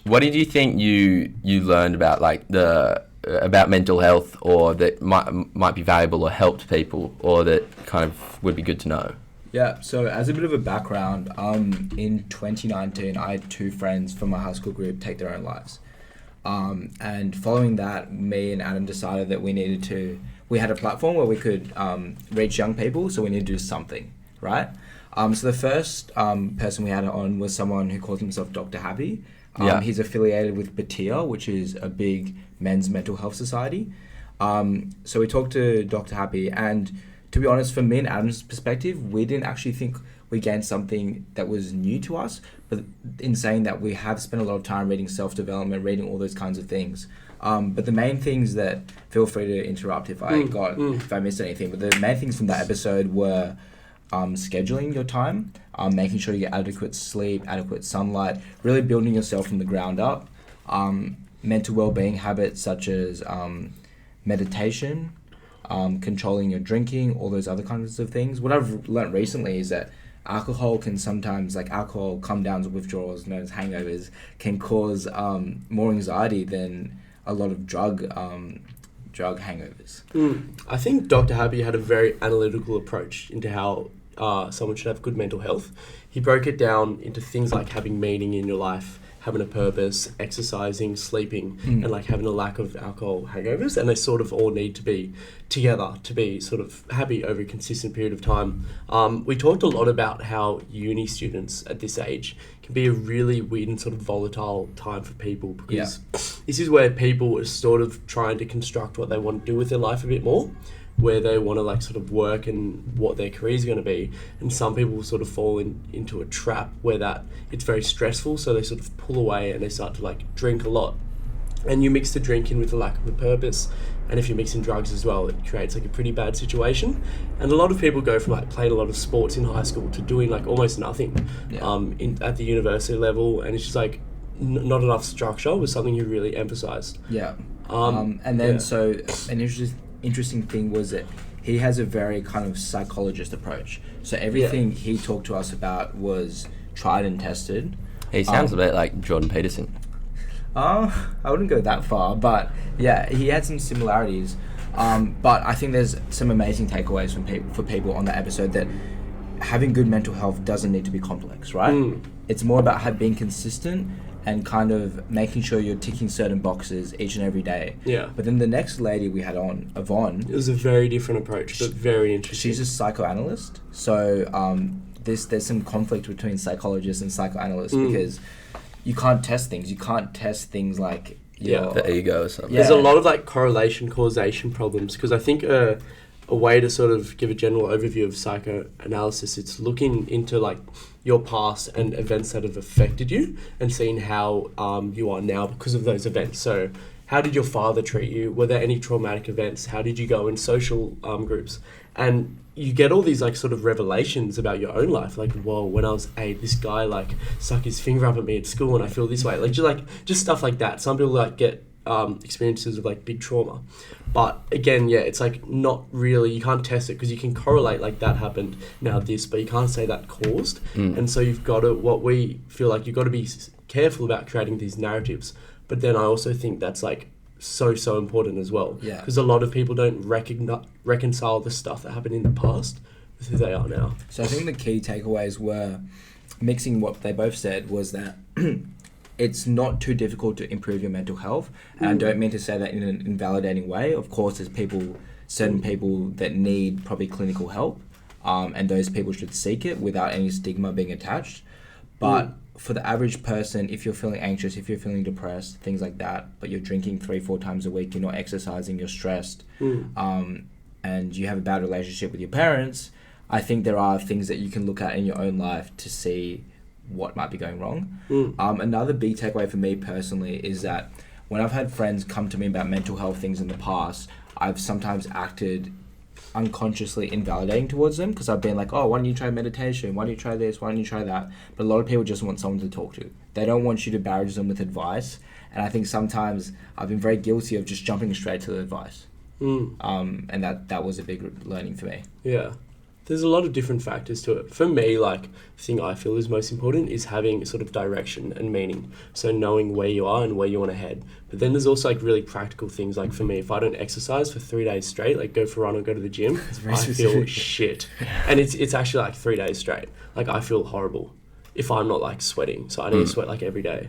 what did you think you learned about like about mental health, or that might be valuable or helped people, or that kind of would be good to know? Yeah, so as a bit of a background, in 2019, I had 2 friends from my high school group take their own lives. And following that, me and Adam decided that we had a platform where we could reach young people, so we needed to do something, right? So the first person we had on was someone who calls himself Dr. Happy. He's affiliated with Batia, which is a big men's mental health society. So we talked to Dr. Happy, and to be honest, from me and Adam's perspective, we didn't actually think we gained something that was new to us, but in saying that we have spent a lot of time reading self-development, reading all those kinds of things. But the main things that, feel free to interrupt if I missed anything, but the main things from that episode were scheduling your time, making sure you get adequate sleep, adequate sunlight, really building yourself from the ground up, mental well-being habits such as meditation, controlling your drinking, all those other kinds of things. What I've learnt recently is that alcohol can sometimes, like alcohol come downs and withdrawals, known as hangovers, can cause more anxiety than a lot of drug hangovers. I think Dr. Happy had a very analytical approach into how someone should have good mental health. He broke it down into things like having meaning in your life, having a purpose, exercising, sleeping, and like having a lack of alcohol hangovers, and they sort of all need to be together to be sort of happy over a consistent period of time. We talked a lot about how uni students at this age can be a really weird and sort of volatile time for people, because this is where people are sort of trying to construct what they want to do with their life a bit more, where they want to like sort of work and what their career is going to be. And some people sort of fall into a trap where that it's very stressful, so they sort of pull away and they start to like drink a lot. And you mix the drinking with the lack of a purpose, and if you're mixing drugs as well, it creates like a pretty bad situation. And a lot of people go from like playing a lot of sports in high school to doing like almost nothing at the university level, and it's just like not enough structure was something you really emphasized. So an interesting thing was that he has a very kind of psychologist approach. So everything he talked to us about was tried and tested. He sounds a bit like Jordan Peterson. I wouldn't go that far, but yeah, he had some similarities. But I think there's some amazing takeaways for people on that episode, that having good mental health doesn't need to be complex, right? It's more about being consistent and kind of making sure you're ticking certain boxes each and every day. Yeah. But then the next lady we had on, Yvonne... It was a very different approach, but very interesting. She's a psychoanalyst. So there's some conflict between psychologists and psychoanalysts because you can't test things. You can't test things like... the ego or something. There's a lot of like correlation, causation problems, because I think a way to sort of give a general overview of psychoanalysis, it's looking into like your past and events that have affected you and seeing how you are now because of those events. So how did your father treat you? Were there any traumatic events? How did you go in social groups? And you get all these like sort of revelations about your own life, like, whoa, when I was 8, this guy like stuck his finger up at me at school and I feel this way. Just stuff like that. Some people like get experiences of like big trauma, but again, it's like not really, you can't test it because you can correlate like that happened, now this, but you can't say that caused. And so you've got to, what we feel like you've got to be careful about creating these narratives, but then I also think that's like so important as well, because a lot of people don't reconcile the stuff that happened in the past with who they are now. So I think the key takeaways were mixing what they both said was that it's not too difficult to improve your mental health. And I don't mean to say that in an invalidating way. Of course, there's certain people that need probably clinical help, and those people should seek it without any stigma being attached. But for the average person, if you're feeling anxious, if you're feeling depressed, things like that, but you're drinking 3-4 times a week, you're not exercising, you're stressed, and you have a bad relationship with your parents, I think there are things that you can look at in your own life to see what might be going wrong. Another big takeaway for me personally is that when I've had friends come to me about mental health things in the past, I've sometimes acted unconsciously invalidating towards them, because I've been like, oh, why don't you try meditation? Why don't you try this? Why don't you try that? But a lot of people just want someone to talk to. They don't want you to barrage them with advice. And I think sometimes I've been very guilty of just jumping straight to the advice. And that was a big learning for me. Yeah. There's a lot of different factors to it. For me, like, the thing I feel is most important is having sort of direction and meaning. So knowing where you are and where you want to head. But then there's also like really practical things. Like for me, if I don't exercise for 3 days straight, like go for a run or go to the gym, very I feel specific. shit. And it's actually like 3 days straight. Like I feel horrible if I'm not like sweating. So I need to sweat like every day.